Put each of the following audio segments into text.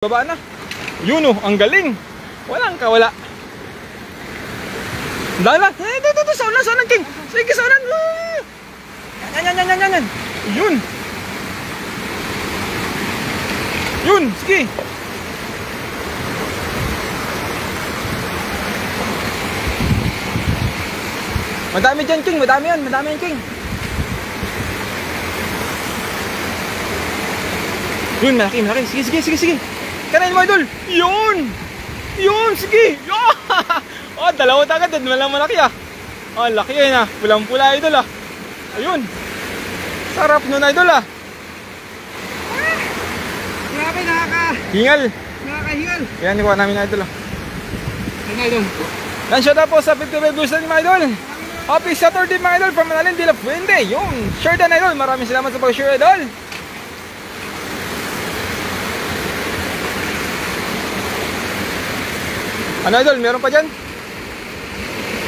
Baba na. Yun oh, ang galing. Walang kawala. Dala. Ito, saunan, King. Sige, saunan. Yan. Yun, sige. Madami dyan, King. Madami yan, King. Yun, malaki. Sige. Kanain mo, idol. Yun, sige. Oh, dalawa agad. Malang malaki ah. Oh, laki yan ah. Pulang-pula, idol ah. Ayun. Sarap nun, idol ah. Grabe, Hingal. nakakahingal. Yan, ikuha namin, idol ah. Ano idol? Yan, shout out po sa 55 views natin, mga idol. Happy Saturday, mga idol, from Manalin de la Fuente. Yung share dan, idol. Maraming salamat sa pag-share, idol. Ano, idol? Meron pa dyan?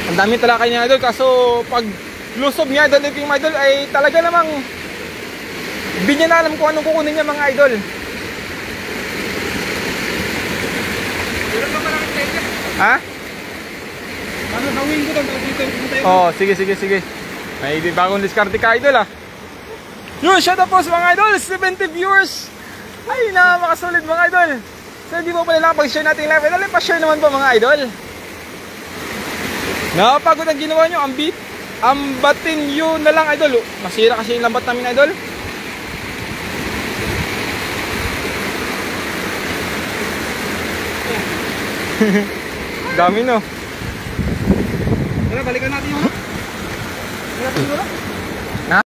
Ang dami talakay niya, idol. Kaso pag lusob niya, idol, yung idol ay talaga namang hindi niya na alam kung anong kukunin niya, mga idol. Meron ka pala kang teka. Ha? Ano, gawin ko doon? Oh, sige. May bagong diskarte ka, idol ah. Yun, shout out po sa mga idol. 70 viewers. Ay, makasulit, mga idol. So, hindi mo pala nakapag-share natin live, idol. Pa-share naman po, mga idol. Nakapagod ang ginawa nyo. Ambatin nyo na lang, idol. Masira kasi yung lambat namin, idol. Dami, no? Tara, balikan natin yung ano. Balikan natin yung ano.